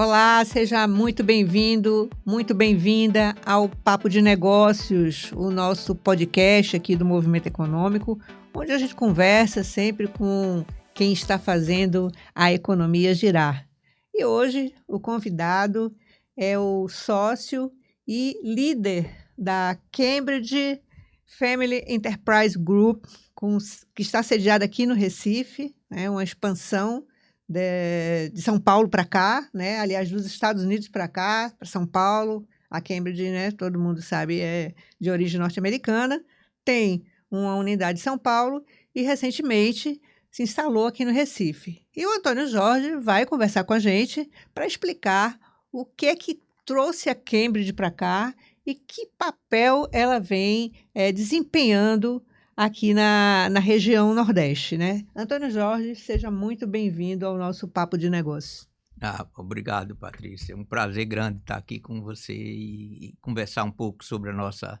Olá, seja muito bem-vindo, muito bem-vinda ao Papo de Negócios, o nosso podcast aqui do Movimento Econômico, onde a gente conversa sempre com quem está fazendo a economia girar. E hoje o convidado é o sócio e líder da Cambridge Family Enterprise Group, que está sediada aqui no Recife, uma expansão de São Paulo para cá, né? Aliás, dos Estados Unidos para cá, para São Paulo. A Cambridge, né? Todo mundo sabe, é de origem norte-americana. Tem uma unidade em São Paulo e, recentemente, se instalou aqui no Recife. E o Antônio Jorge vai conversar com a gente para explicar o que é que trouxe a Cambridge para cá e que papel ela vem desempenhando aqui na região Nordeste, né? Antônio Jorge, seja muito bem-vindo ao nosso Papo de Negócio. Obrigado, Patrícia. É um prazer grande estar aqui com você e conversar um pouco sobre a nossa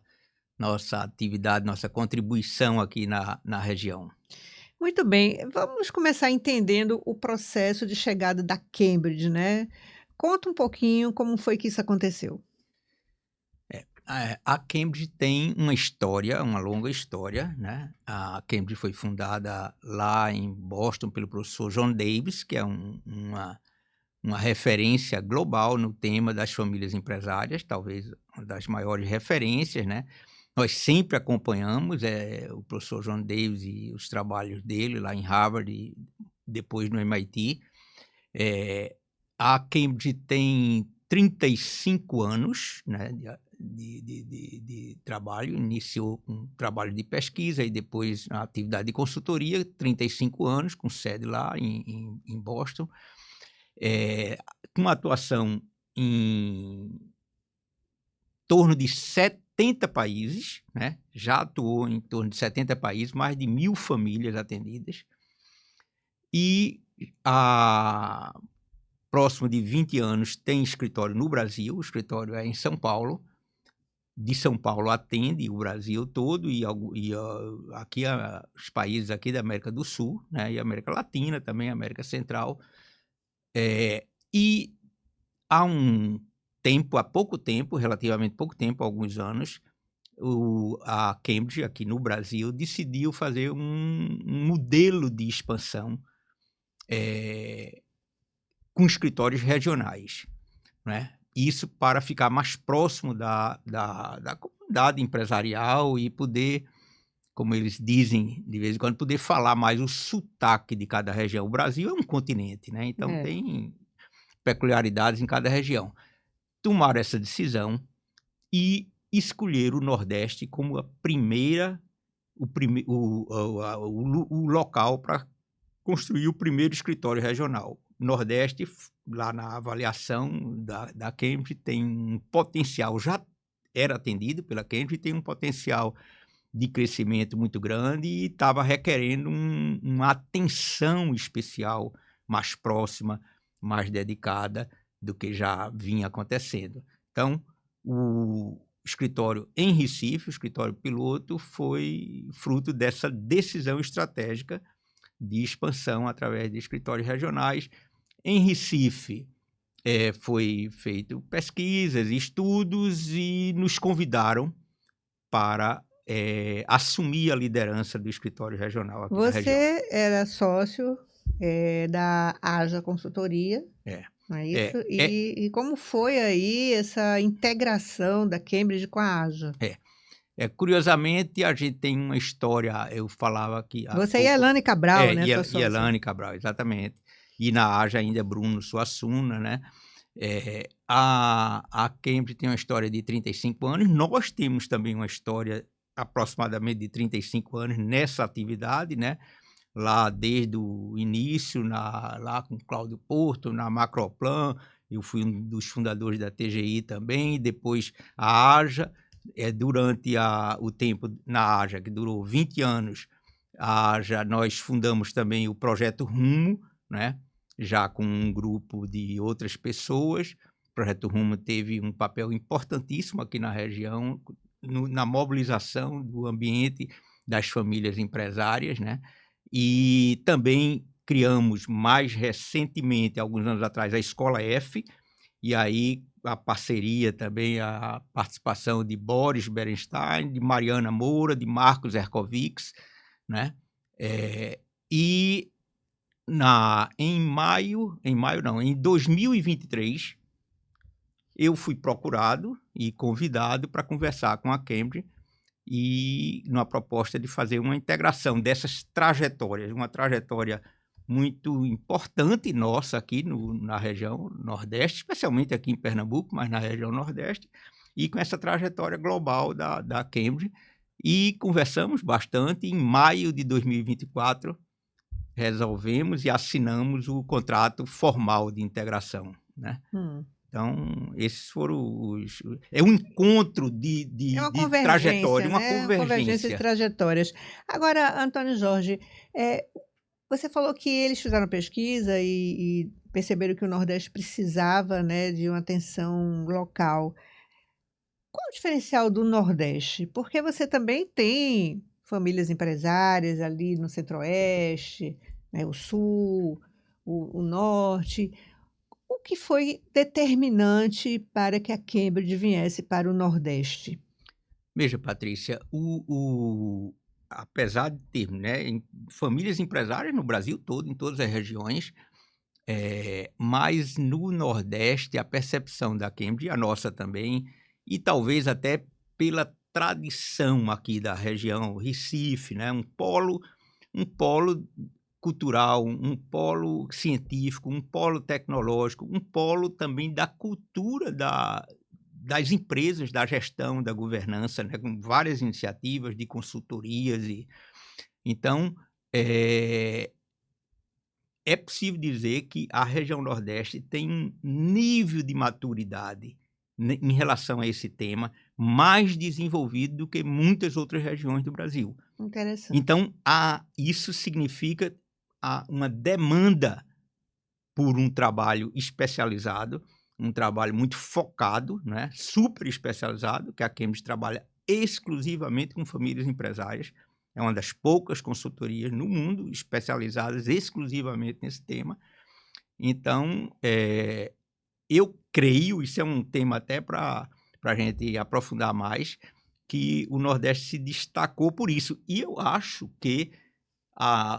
atividade, nossa contribuição aqui na região. Muito bem, vamos começar entendendo o processo de chegada da Cambridge, né? Conta um pouquinho como foi que isso aconteceu. A Cambridge tem uma história, uma longa história, né? A Cambridge foi fundada lá em Boston pelo professor John Davis, que é uma referência global no tema das famílias empresárias, talvez uma das maiores referências, né? Nós sempre acompanhamos o professor John Davis e os trabalhos dele lá em Harvard e depois no MIT. A Cambridge tem 35 anos, né, de trabalho, iniciou um trabalho de pesquisa e depois a atividade de consultoria, 35 anos, com sede lá em Boston, com atuação em torno de 70 países, né, já atuou em torno de 70 países, mais de 1.000 famílias atendidas, e próximo de 20 anos tem escritório no Brasil, o escritório é em São Paulo. De São Paulo atende o Brasil todo e aqui os países aqui da América do Sul, né, e América Latina também, América Central. E há pouco tempo, relativamente pouco tempo, alguns anos, a Cambridge aqui no Brasil decidiu fazer um modelo de expansão com escritórios regionais, né? Isso para ficar mais próximo da comunidade empresarial e poder, como eles dizem de vez em quando, poder falar mais o sotaque de cada região. O Brasil é um continente, né? Então tem peculiaridades em cada região. Tomaram essa decisão e escolheram o Nordeste como o local para construir o primeiro escritório regional. Nordeste, lá na avaliação da Cambridge, tem um potencial, já era atendido pela Cambridge, tem um potencial de crescimento muito grande e estava requerendo uma atenção especial mais próxima, mais dedicada do que já vinha acontecendo. Então, o escritório em Recife, o escritório piloto, foi fruto dessa decisão estratégica de expansão através de escritórios regionais. Em Recife, foi feito pesquisas, estudos e nos convidaram para assumir a liderança do escritório regional aqui na região. Você era sócio da Haja Consultoria, não é isso? E como foi aí essa integração da Cambridge com a Haja? Curiosamente, a gente tem uma história, eu falava que... Você e a Elane Cabral, né, sua sócia? E Elane Cabral, exatamente. E na Haja ainda Bruno Suassuna, né? A Cambridge tem uma história de 35 anos, nós temos também uma história aproximadamente de 35 anos nessa atividade, né? Lá desde o início, lá com Cláudio Porto, na Macroplan, eu fui um dos fundadores da TGI também, e depois a Haja. Durante o tempo na Haja, que durou 20 anos, nós fundamos também o Projeto Rumo, né? Já com um grupo de outras pessoas. O Projeto Rumo teve um papel importantíssimo aqui na região, na mobilização do ambiente das famílias empresárias, né? E também criamos mais recentemente, alguns anos atrás, a Escola F, e aí a parceria também, a participação de Boris Berenstein, de Mariana Moura, de Marcos Herkovics, né? E em 2023, eu fui procurado e convidado para conversar com a Cambridge e numa proposta de fazer uma integração dessas trajetórias, uma trajetória muito importante nossa aqui na região Nordeste, especialmente aqui em Pernambuco, mas na região Nordeste, e com essa trajetória global da Cambridge. E conversamos bastante. Em maio de 2024, resolvemos e assinamos o contrato formal de integração, né? Então, esses foram os... É um encontro de É uma trajetória, convergência, uma né? Uma convergência de convergência. trajetórias. Agora, Antônio Jorge, você falou que eles fizeram pesquisa e perceberam que o Nordeste precisava, né, de uma atenção local. Qual o diferencial do Nordeste? Porque você também tem famílias empresárias ali no Centro-Oeste, né, o Sul, o Norte. O que foi determinante para que a Cambridge viesse para o Nordeste? Veja, Patrícia, apesar de ter, né, famílias empresárias no Brasil todo, em todas as regiões, mas no Nordeste a percepção da Cambridge, a nossa também, e talvez até pela tradição aqui da região Recife, né, um polo cultural, um polo científico, um polo tecnológico, um polo também da cultura das empresas, da gestão, da governança, né, com várias iniciativas de consultorias. Então, é possível dizer que a região Nordeste tem um nível de maturidade em relação a esse tema mais desenvolvido do que muitas outras regiões do Brasil. Interessante. Então, isso significa uma demanda por um trabalho especializado, um trabalho muito focado, né, super especializado, que a Cambridge trabalha exclusivamente com famílias empresárias. É uma das poucas consultorias no mundo especializadas exclusivamente nesse tema. Então, eu creio, isso é um tema até para a gente aprofundar mais, que o Nordeste se destacou por isso. E eu acho que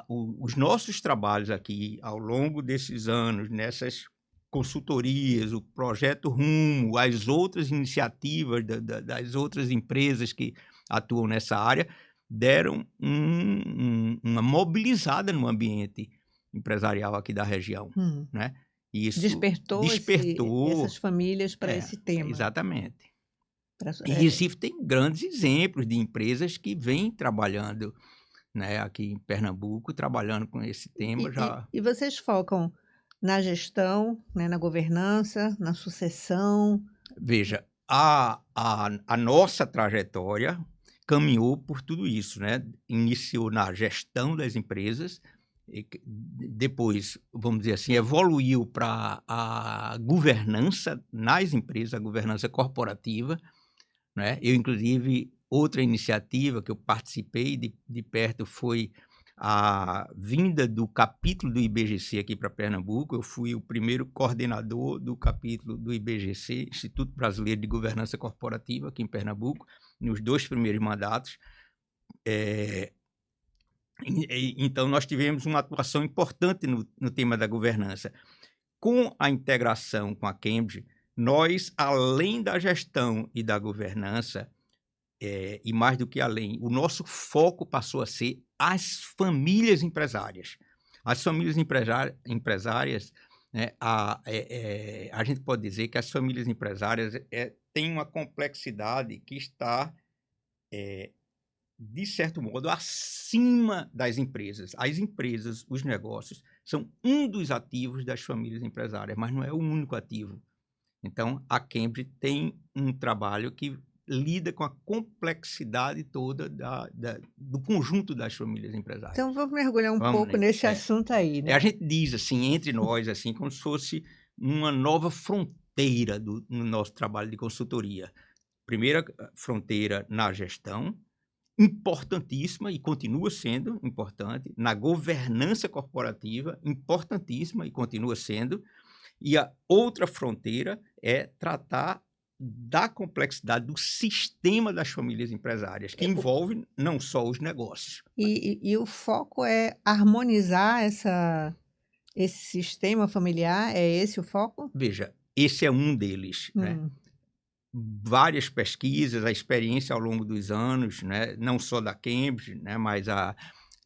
os nossos trabalhos aqui, ao longo desses anos, nessas consultorias, o Projeto Rumo, as outras iniciativas das outras empresas que atuam nessa área, deram uma mobilizada no ambiente empresarial aqui da região, né? E isso Despertou essas famílias para esse tema. Exatamente. E Recife tem grandes exemplos de empresas que vêm trabalhando, né, aqui em Pernambuco, trabalhando com esse tema já. E vocês focam na gestão, né, na governança, na sucessão? Veja, a nossa trajetória caminhou por tudo isso, né? Iniciou na gestão das empresas, e depois, vamos dizer assim, evoluiu para a governança nas empresas, a governança corporativa, né? Eu, inclusive, outra iniciativa que eu participei de perto foi a vinda do capítulo do IBGC aqui para Pernambuco. Eu fui o primeiro coordenador do capítulo do IBGC, Instituto Brasileiro de Governança Corporativa, aqui em Pernambuco, nos 2 primeiros mandatos. Então, nós tivemos uma atuação importante no tema da governança. Com a integração com a Cambridge, nós, além da gestão e da governança, e mais do que além, o nosso foco passou a ser as famílias empresárias. As famílias empresárias, né, a gente pode dizer que as famílias empresárias têm uma complexidade que está, de certo modo, acima das empresas. As empresas, os negócios, são um dos ativos das famílias empresárias, mas não é o único ativo. Então, a Cambridge tem um trabalho que lida com a complexidade toda do conjunto das famílias empresárias. Então, vamos mergulhar um pouco nesse assunto aí, né? A gente diz, assim, entre nós, assim, como se fosse uma nova fronteira no nosso trabalho de consultoria. Primeira fronteira na gestão, importantíssima e continua sendo importante, na governança corporativa, importantíssima e continua sendo, E a outra fronteira é tratar da complexidade do sistema das famílias empresárias, que envolve não só os negócios. E o foco é harmonizar esse sistema familiar? É esse o foco? Veja, esse é um deles, né? Várias pesquisas, a experiência ao longo dos anos, né? Não só da Cambridge, né? Mas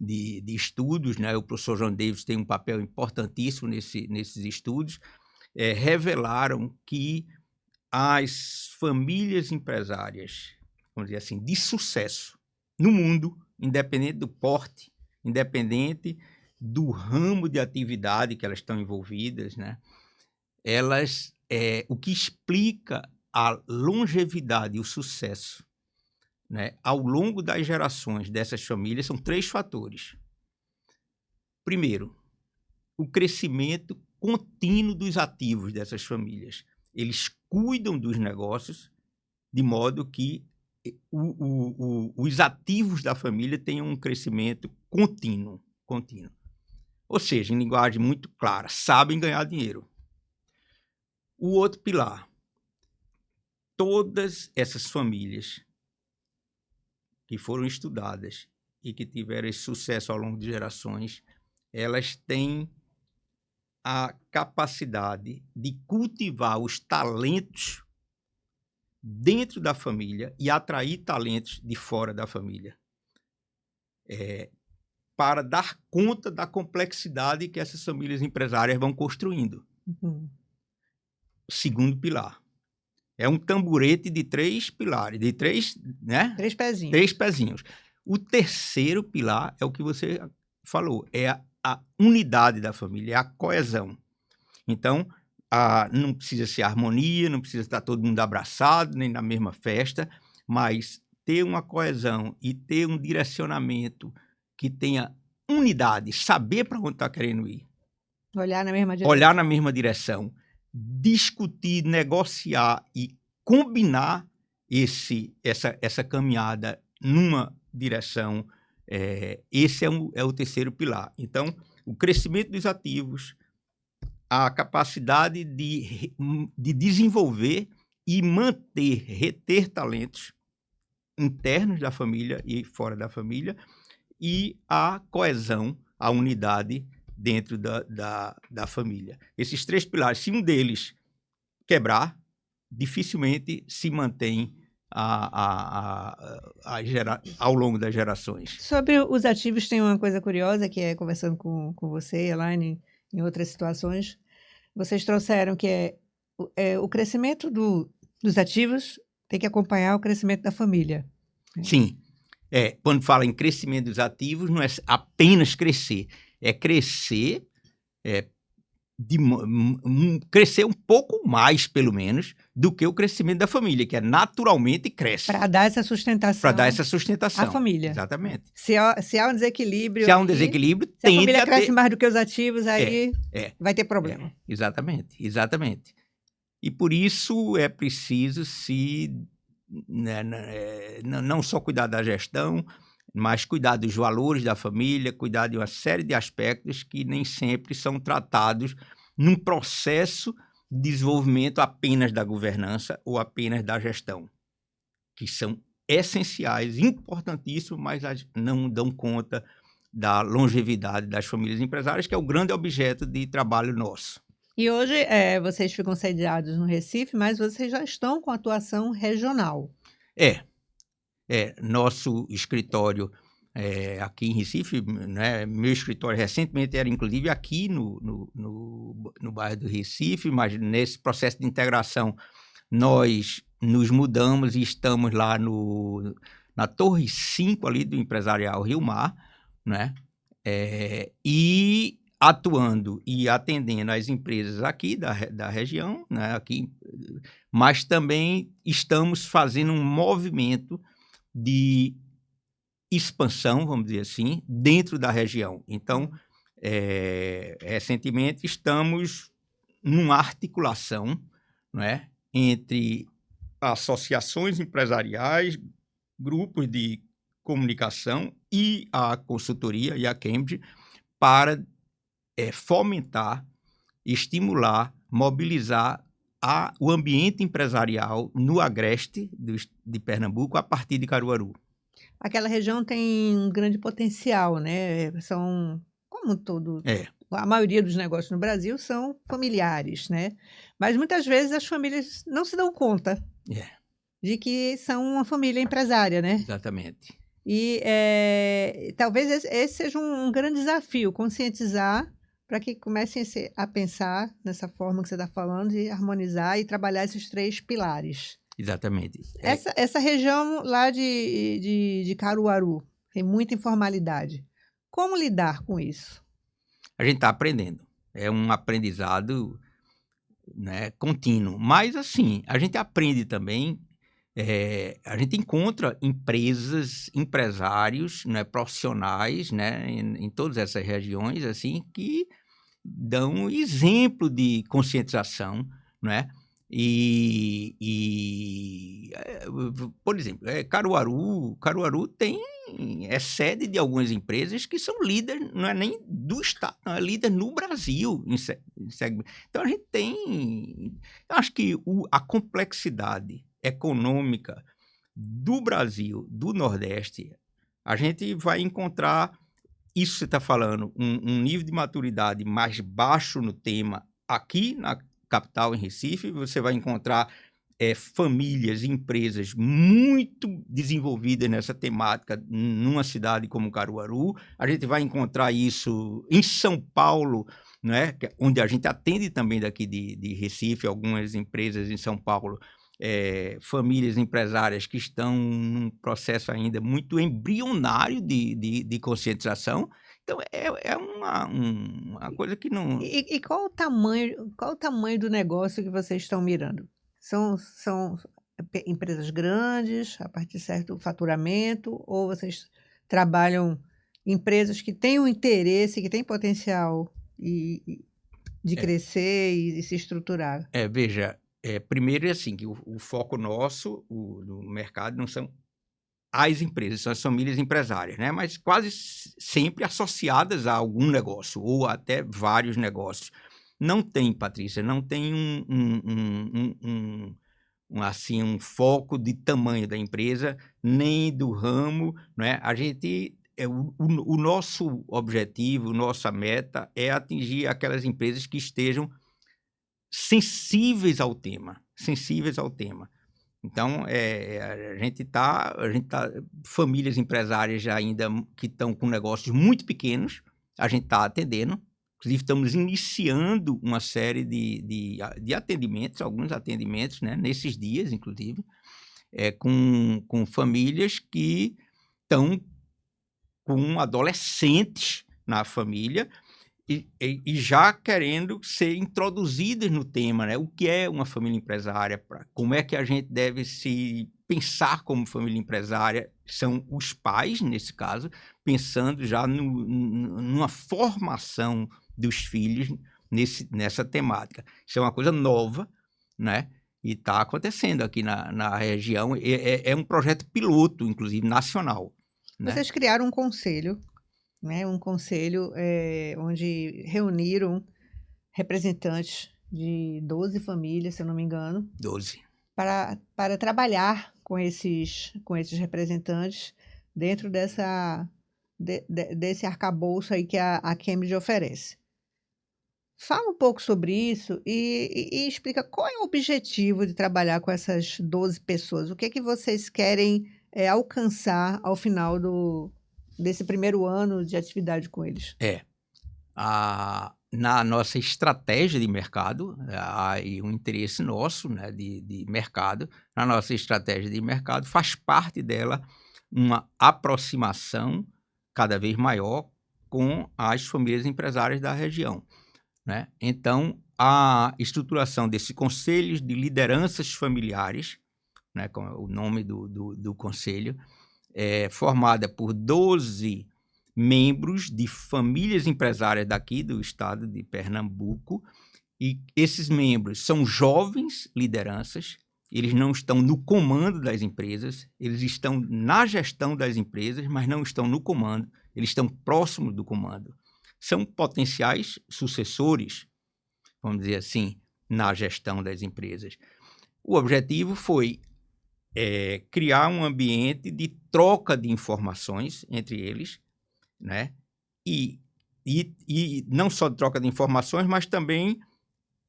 de estudos, né? O professor John Davis tem um papel importantíssimo nesses estudos, revelaram que as famílias empresárias, vamos dizer assim, de sucesso no mundo, independente do porte, independente do ramo de atividade que elas estão envolvidas, né? O que explica a longevidade e o sucesso, né, ao longo das gerações dessas famílias são 3 fatores. Primeiro, o crescimento contínuo dos ativos dessas famílias. Eles cuidam dos negócios de modo que os ativos da família tenham um crescimento contínuo. Ou seja, em linguagem muito clara, sabem ganhar dinheiro. O outro pilar, todas essas famílias que foram estudadas e que tiveram esse sucesso ao longo de gerações, elas têm a capacidade de cultivar os talentos dentro da família e atrair talentos de fora da família, para dar conta da complexidade que essas famílias empresárias vão construindo. Segundo pilar. É um tamborete de 3 pilares, de 3, né? 3 pezinhos. 3 pezinhos. O terceiro pilar é o que você falou, é a unidade da família, é a coesão. Então, não precisa ser harmonia, não precisa estar todo mundo abraçado, nem na mesma festa, mas ter uma coesão e ter um direcionamento que tenha unidade, saber para onde está querendo ir. Olhar na mesma direção. Olhar na mesma direção. Discutir, negociar e combinar essa caminhada numa direção, esse é o terceiro pilar. Então, o crescimento dos ativos, a capacidade de desenvolver e reter talentos internos da família e fora da família, e a coesão, a unidade dentro da família. Esses 3 pilares, se um deles quebrar, dificilmente se mantém ao longo das gerações. Sobre os ativos, tem uma coisa curiosa, que é, conversando com você, Elaine, em outras situações, vocês trouxeram que o crescimento dos ativos tem que acompanhar o crescimento da família. Sim. Quando fala em crescimento dos ativos, não é apenas crescer, é crescer, crescer um pouco mais, pelo menos, do que o crescimento da família, que naturalmente cresce. Para dar essa sustentação. Para dar essa sustentação. À família. Exatamente. Se há um desequilíbrio. Se há um desequilíbrio, se a família cresce mais do que os ativos, aí vai ter problema. Exatamente. E por isso é preciso não só cuidar da gestão, mas cuidar dos valores da família, cuidar de uma série de aspectos que nem sempre são tratados num processo de desenvolvimento apenas da governança ou apenas da gestão, que são essenciais, importantíssimos, mas não dão conta da longevidade das famílias empresárias, que é o grande objeto de trabalho nosso. E hoje vocês ficam sediados no Recife, mas vocês já estão com atuação regional. Nosso escritório aqui em Recife, né, meu escritório recentemente era inclusive aqui no bairro do Recife, mas nesse processo de integração nós nos mudamos e estamos lá na Torre 5 ali do Empresarial Rio Mar, né, e atuando e atendendo as empresas aqui da região, né, aqui, mas também estamos fazendo um movimento de expansão, vamos dizer assim, dentro da região. Então, recentemente estamos numa articulação, né, entre associações empresariais, grupos de comunicação e a consultoria e a Cambridge para fomentar, estimular mobilizar o ambiente empresarial no agreste de Pernambuco a partir de Caruaru. Aquela região tem um grande potencial, né? São, como todo, a maioria dos negócios no Brasil são familiares, né? Mas muitas vezes as famílias não se dão conta de que são uma família empresária, né? Exatamente. E talvez esse seja um grande desafio, conscientizar para que comecem a pensar nessa forma que você está falando, de harmonizar e trabalhar esses 3 pilares. Exatamente. Essa região lá de Caruaru tem muita informalidade. Como lidar com isso? A gente está aprendendo. É um aprendizado, né, contínuo. Mas, assim, a gente aprende também, a gente encontra empresas, empresários, né, profissionais, né, em todas essas regiões, assim, que dão exemplo de conscientização, né? Por exemplo, Caruaru é sede de algumas empresas que são líderes, não é nem do estado, não, é líder no Brasil em segmento. Então a gente tem, eu acho que a complexidade econômica do Brasil, do Nordeste, a gente vai encontrar isso que você está falando, um nível de maturidade mais baixo no tema aqui na capital, em Recife. Você vai encontrar famílias e empresas muito desenvolvidas nessa temática numa cidade como Caruaru. A gente vai encontrar isso em São Paulo, né, onde a gente atende também daqui de Recife, algumas empresas em São Paulo, famílias empresárias que estão num processo ainda muito embrionário de conscientização. Então, é uma coisa que não... E qual o tamanho do negócio que vocês estão mirando? São empresas grandes, a partir de certo faturamento, ou vocês trabalham empresas que têm um interesse, que têm potencial de crescer e se estruturar? Veja, primeiro é assim, que o foco nosso no mercado não são as empresas, são as famílias empresárias, né? Mas quase sempre associadas a algum negócio, ou até vários negócios. Não tem, Patrícia, não tem assim, um foco de tamanho da empresa, nem do ramo, né? A gente... o nosso objetivo, nossa meta é atingir aquelas empresas que estejam sensíveis ao tema. Então, a gente tá famílias empresárias ainda que estão com negócios muito pequenos, a gente está atendendo. Inclusive, estamos iniciando uma série de atendimentos, alguns atendimentos, né, nesses dias, inclusive, com famílias que estão com adolescentes na família e já querendo ser introduzidas no tema, né? O que é uma família empresária? Como é que a gente deve se pensar como família empresária? São os pais, nesse caso, pensando já numa formação dos filhos nessa temática. Isso é uma coisa nova, né? E está acontecendo aqui na região. É um projeto piloto, inclusive, nacional. Né? Vocês criaram um conselho, né? Um conselho onde reuniram representantes de 12 famílias, se eu não me engano. 12. Para trabalhar com esses representantes dentro desse arcabouço aí que a Cambridge oferece. Fala um pouco sobre isso e explica qual é o objetivo de trabalhar com essas 12 pessoas. O que é que vocês querem alcançar ao final desse primeiro ano de atividade com eles? Na nossa estratégia de mercado, há aí um interesse nosso, né, de mercado. Na nossa estratégia de mercado, faz parte dela uma aproximação cada vez maior com as famílias empresárias da região. Né? Então, a estruturação desses conselhos de lideranças familiares, né, como é o nome do conselho, é formada por 12 membros de famílias empresárias daqui do estado de Pernambuco, e esses membros são jovens lideranças, eles não estão no comando das empresas, eles estão na gestão das empresas, mas não estão no comando, eles estão próximos do comando. São potenciais sucessores, vamos dizer assim, na gestão das empresas. O objetivo foi criar um ambiente de troca de informações entre eles, né? E não só de troca de informações, mas também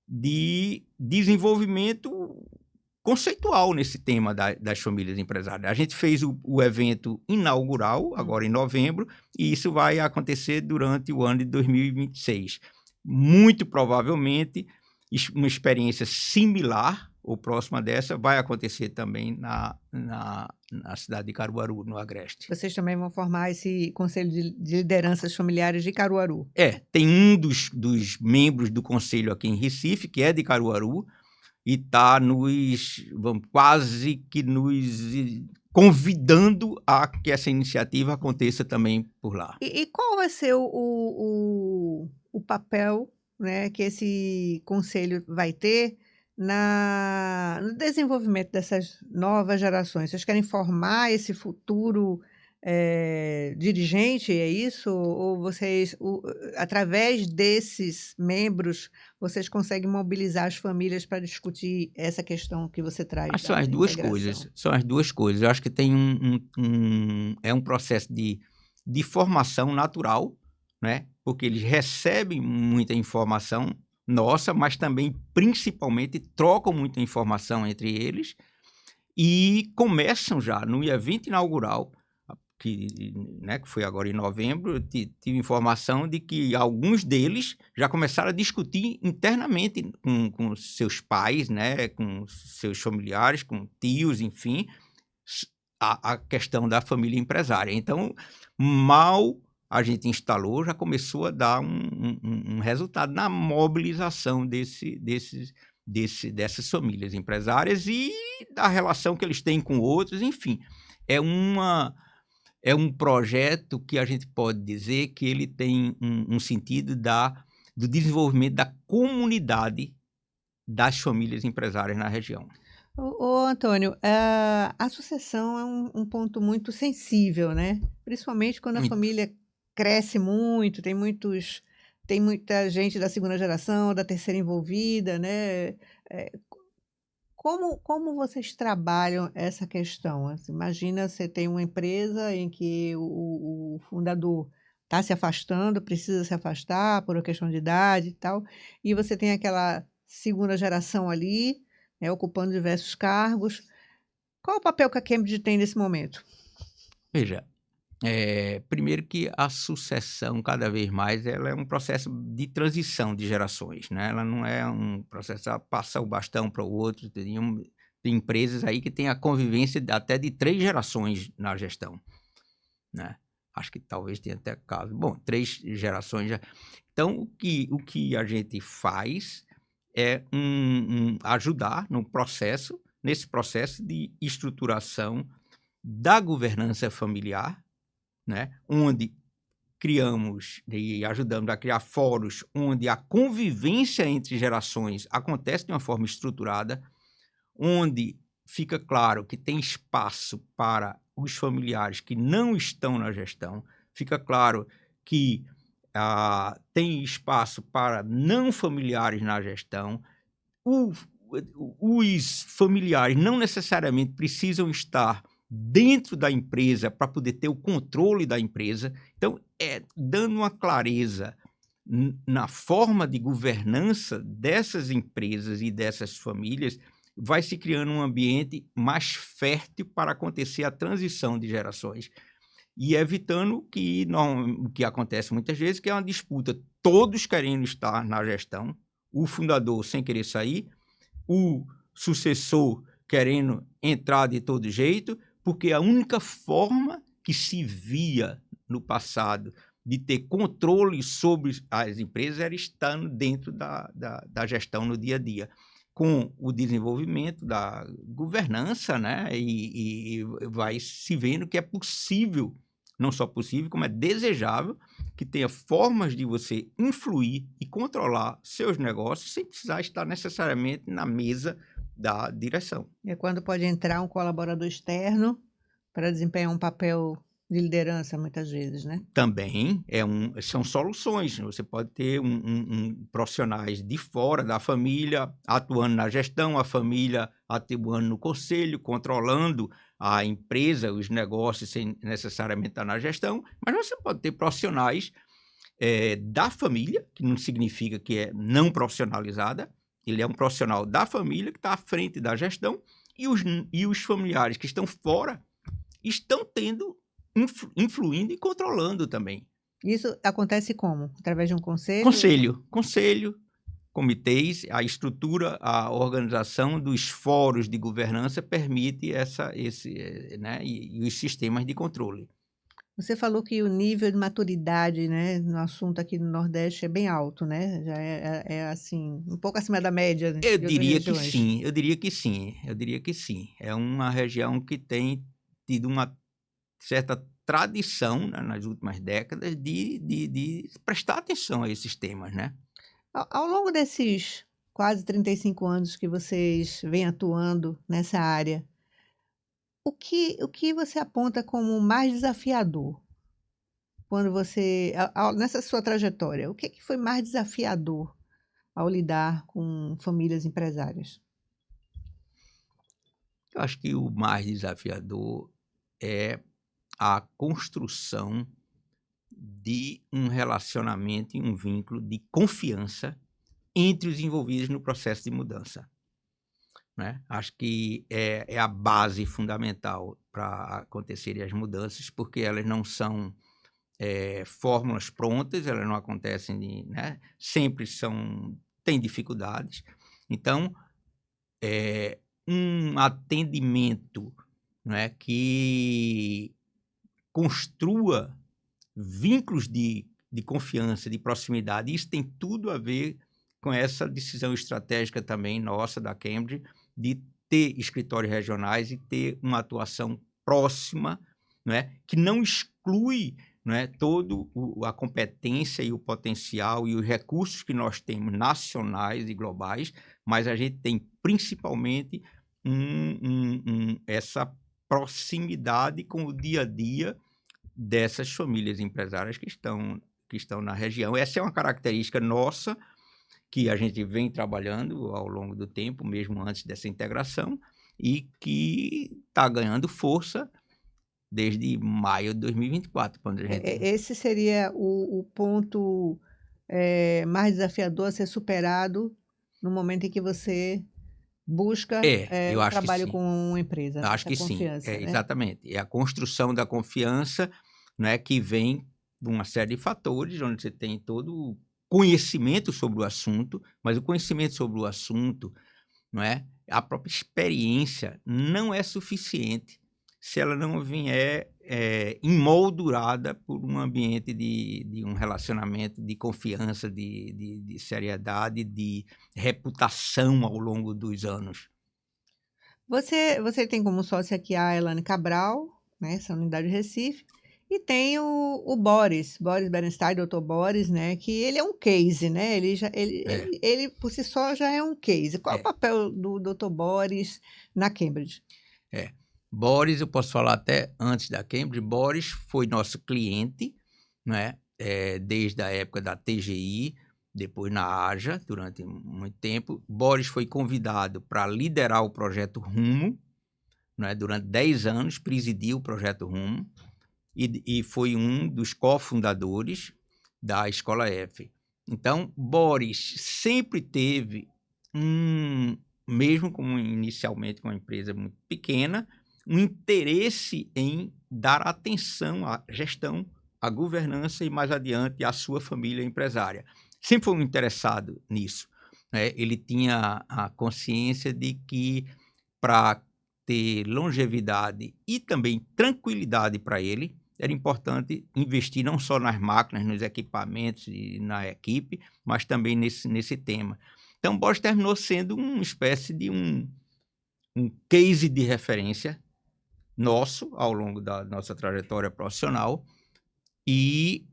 de desenvolvimento conceitual nesse tema das famílias empresárias. A gente fez o evento inaugural, agora em novembro, e isso vai acontecer durante o ano de 2026. Muito provavelmente, uma experiência similar ou próxima dessa vai acontecer também na cidade de Caruaru, no Agreste. Vocês também vão formar esse Conselho de Lideranças Familiares de Caruaru? Tem um dos membros do conselho aqui em Recife, que é de Caruaru, e está quase que nos convidando a que essa iniciativa aconteça também por lá. E qual vai ser o papel, né, que esse conselho vai ter no desenvolvimento dessas novas gerações? Vocês querem formar esse futuro dirigente, é isso? Ou vocês, através desses membros, vocês conseguem mobilizar as famílias para discutir essa questão que você traz? São as duas coisas. São as duas coisas. Eu acho que tem um processo de formação natural, né? Porque eles recebem muita informação nossa, mas também, principalmente, trocam muita informação entre eles e começam já no evento inaugural, que foi agora em novembro. Tive informação de que alguns deles já começaram a discutir internamente com seus pais, né, com seus familiares, com tios, enfim, a questão da família empresária. Então, mal a gente instalou, já começou a dar um resultado na mobilização dessas famílias empresárias e da relação que eles têm com outros, enfim. É um projeto que a gente pode dizer que ele tem um sentido do desenvolvimento da comunidade das famílias empresárias na região. Antônio, a sucessão é um ponto muito sensível, né? Principalmente quando a família cresce muito, tem muita gente da segunda geração, da terceira envolvida, né? Como vocês trabalham essa questão? Assim, imagina, você tem uma empresa em que o fundador está se afastando, precisa se afastar por uma questão de idade e tal, e você tem aquela segunda geração ali, né, ocupando diversos cargos. Qual o papel que a Cambridge tem nesse momento? Veja, primeiro que a sucessão, cada vez mais, ela é um processo de transição de gerações, né? Ela não é um processo a passar o bastão para o outro. Tem empresas aí que têm a convivência até de 3 gerações na gestão, né? Acho que talvez tenha até caso. Bom, 3 gerações já. Então, o que a gente faz é ajudar nesse processo de estruturação da governança familiar, né? Onde criamos e ajudamos a criar fóruns onde a convivência entre gerações acontece de uma forma estruturada, onde fica claro que tem espaço para os familiares que não estão na gestão, fica claro que tem espaço para não familiares na gestão. Os familiares não necessariamente precisam estar dentro da empresa para poder ter o controle da empresa. Então, dando uma clareza na forma de governança dessas empresas e dessas famílias, vai se criando um ambiente mais fértil para acontecer a transição de gerações e evitando o que acontece muitas vezes, que é uma disputa, todos querendo estar na gestão, o fundador sem querer sair, o sucessor querendo entrar de todo jeito, porque a única forma que se via no passado de ter controle sobre as empresas era estando dentro da gestão no dia a dia. Com o desenvolvimento da governança, né, e vai se vendo que é possível, não só possível, como é desejável, que tenha formas de você influir e controlar seus negócios sem precisar estar necessariamente na mesa da direção. É quando pode entrar um colaborador externo para desempenhar um papel De liderança, muitas vezes, né? Também são soluções. Você pode ter profissionais de fora da família atuando na gestão, a família atuando no conselho, controlando a empresa, os negócios, sem necessariamente estar na gestão, mas você pode ter profissionais da família, que não significa que é não profissionalizada, ele é um profissional da família que está à frente da gestão, e os familiares que estão fora estão influindo e controlando também. Isso acontece como? Através de um conselho? Conselho, comitês, a estrutura, a organização dos fóruns de governança permite né, e os sistemas de controle. Você falou que o nível de maturidade, né, no assunto aqui no Nordeste é bem alto, né? Já assim, um pouco acima da média, né, Eu de outras diria que regiões. sim, eu diria que sim. É uma região que tem tido uma certa tradição, né, nas últimas décadas de prestar atenção a esses temas, né? Ao longo desses quase 35 anos que vocês vêm atuando nessa área, o que você aponta como mais desafiador quando você, nessa sua trajetória, o que foi mais desafiador ao lidar com famílias empresárias? Eu acho que o mais desafiador é a construção de um relacionamento e um vínculo de confiança entre os envolvidos no processo de mudança, né? Acho que é a base fundamental para acontecerem as mudanças, porque elas não são fórmulas prontas, elas não acontecem, né? Sempre tem dificuldades. Então, um atendimento, né, que construa vínculos de confiança, de proximidade, isso tem tudo a ver com essa decisão estratégica também nossa, da Cambridge, de ter escritórios regionais e ter uma atuação próxima, né, que não exclui, né, toda a competência e o potencial e os recursos que nós temos nacionais e globais, mas a gente tem principalmente essa proximidade com o dia a dia dessas famílias empresárias que estão na região. Essa é uma característica nossa, que a gente vem trabalhando ao longo do tempo, mesmo antes dessa integração, e que está ganhando força desde maio de 2024, quando a gente... Esse seria o ponto mais desafiador a ser superado no momento em que você busca Eu o acho que trabalho sim. com uma empresa, Eu né? acho Essa que sim, confiança, né? exatamente. É a construção da confiança, né, que vem de uma série de fatores, onde você tem todo o conhecimento sobre o assunto, mas o conhecimento sobre o assunto, não é? A própria experiência não é suficiente se ela não vier emoldurada por um ambiente de um relacionamento de confiança, de seriedade, de reputação ao longo dos anos. Você tem como sócia aqui a Elane Cabral, né, essa unidade de Recife, e tem o Boris Bernstein, doutor Boris, né, que ele é um case, né, É, ele por si só já é um case. Qual é o é, papel do doutor Boris na Cambridge? é. Boris, eu posso falar até antes da Cambridge, Boris foi nosso cliente, né, desde a época da TGI, depois na AJA, durante muito tempo. Boris foi convidado para liderar o projeto Rumo, né, durante 10 anos, presidiu o projeto Rumo, e foi um dos cofundadores da Escola F. Então, Boris sempre teve mesmo como inicialmente uma empresa muito pequena, um interesse em dar atenção à gestão, à governança e, mais adiante, à sua família empresária. Sempre foi um interessado nisso, né? Ele tinha a consciência de que, para ter longevidade e também tranquilidade para ele, era importante investir não só nas máquinas, nos equipamentos e na equipe, mas também nesse tema. Então, Bosch terminou sendo uma espécie de um case de referência nosso ao longo da nossa trajetória profissional, e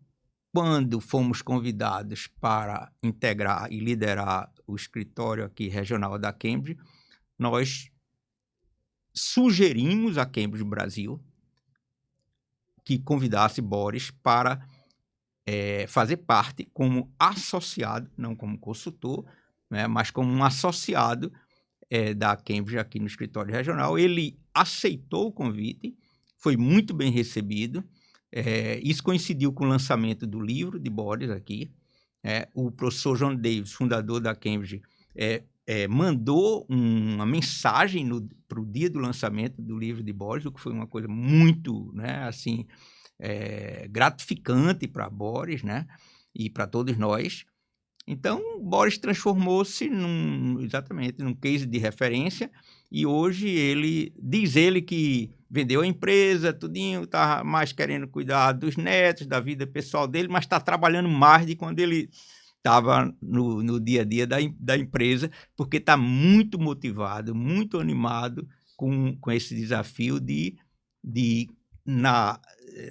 quando fomos convidados para integrar e liderar o escritório aqui regional da Cambridge, nós sugerimos à Cambridge Brasil que convidasse Boris para fazer parte como associado, não como consultor, né, mas como um associado da Cambridge aqui no escritório regional. Ele aceitou o convite, foi muito bem recebido. Isso coincidiu com o lançamento do livro de Boris aqui. O professor John Davis, fundador da Cambridge, mandou uma mensagem para o dia do lançamento do livro de Boris, o que foi uma coisa muito, né, assim, gratificante para Boris, né, e para todos nós. Então, Boris transformou-se exatamente num case de referência, e hoje diz ele que vendeu a empresa, tudinho, está mais querendo cuidar dos netos, da vida pessoal dele, mas está trabalhando mais de quando ele estava no dia a dia da empresa, porque está muito motivado, muito animado com esse desafio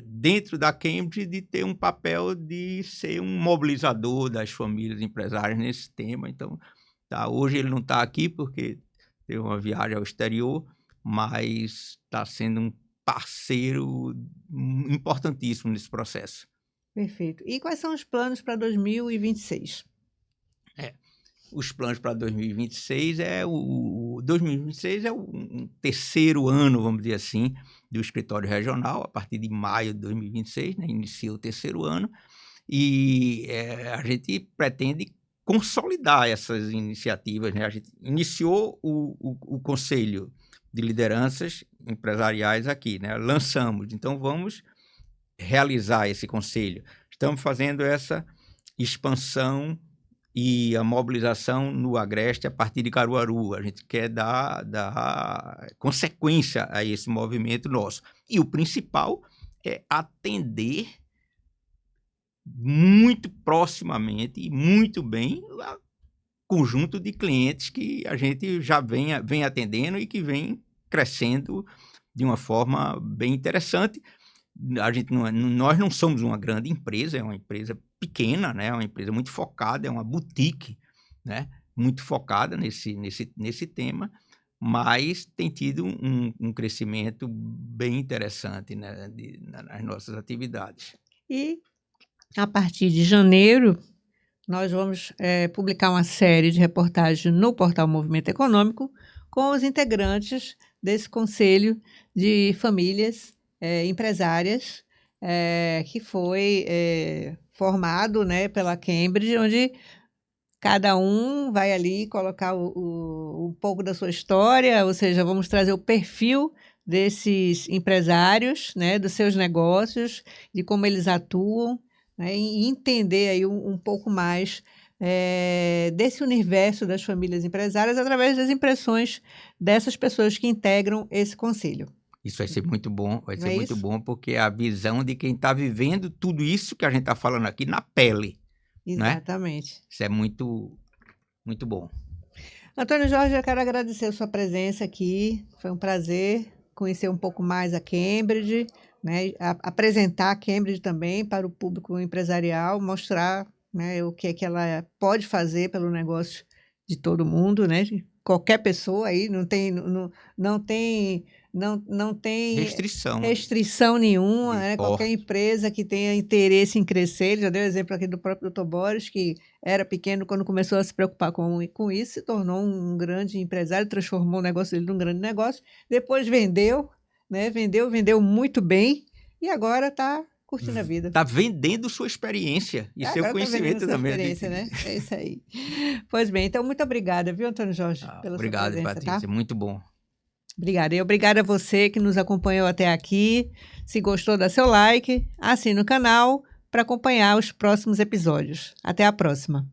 dentro da Cambridge, de ter um papel de ser um mobilizador das famílias empresárias nesse tema. Então, hoje ele não está aqui porque teve uma viagem ao exterior, mas está sendo um parceiro importantíssimo nesse processo. Perfeito. E quais são os planos para 2026? Os planos para 2026 2026 é o terceiro ano, vamos dizer assim, do escritório regional. A partir de maio de 2026, né, inicia o terceiro ano, e a gente pretende consolidar essas iniciativas, né? A gente iniciou o Conselho de Lideranças Empresariais aqui, né? Lançamos, então vamos realizar esse conselho. Estamos fazendo essa expansão e a mobilização no Agreste a partir de Caruaru. A gente quer dar consequência a esse movimento nosso. E o principal é atender muito proximamente e muito bem o conjunto de clientes que a gente já vem atendendo e que vem crescendo de uma forma bem interessante. Nós não somos uma grande empresa, é uma empresa pequena, né? É uma empresa muito focada, é uma boutique, né? Muito focada nesse tema, mas tem tido um crescimento bem interessante, né, nas nossas atividades. E a partir de janeiro, nós vamos publicar uma série de reportagens no portal Movimento Econômico com os integrantes desse Conselho de Famílias Empresárias, que foi formado, né, pela Cambridge, onde cada um vai ali colocar um pouco da sua história, ou seja, vamos trazer o perfil desses empresários, né, dos seus negócios, de como eles atuam, né, e entender aí um pouco mais desse universo das famílias empresárias através das impressões dessas pessoas que integram esse conselho. Isso vai ser muito bom, muito bom, porque é a visão de quem está vivendo tudo isso que a gente está falando aqui na pele. Exatamente. Né? Isso é muito, muito bom. Antônio Jorge, eu quero agradecer a sua presença aqui. Foi um prazer conhecer um pouco mais a Cambridge, né? Apresentar a Cambridge também para o público empresarial, mostrar, né, o que é que ela pode fazer pelo negócio de todo mundo, né? De qualquer pessoa aí, não tem restrição nenhuma, né? Qualquer empresa que tenha interesse em crescer. Ele já deu exemplo aqui do próprio Dr. Boris, que era pequeno quando começou a se preocupar com isso, se tornou um grande empresário, transformou o negócio dele num grande negócio, depois vendeu, né? Vendeu muito bem e agora está curtindo a vida. Está vendendo sua experiência e seu conhecimento também. Experiência, né? É isso aí. Pois bem, então muito obrigada, viu, Antônio Jorge, pela sua presença. Obrigado, Patrícia, tá? Muito bom. Obrigada. E obrigada a você que nos acompanhou até aqui. Se gostou, dá seu like, assine o canal para acompanhar os próximos episódios. Até a próxima.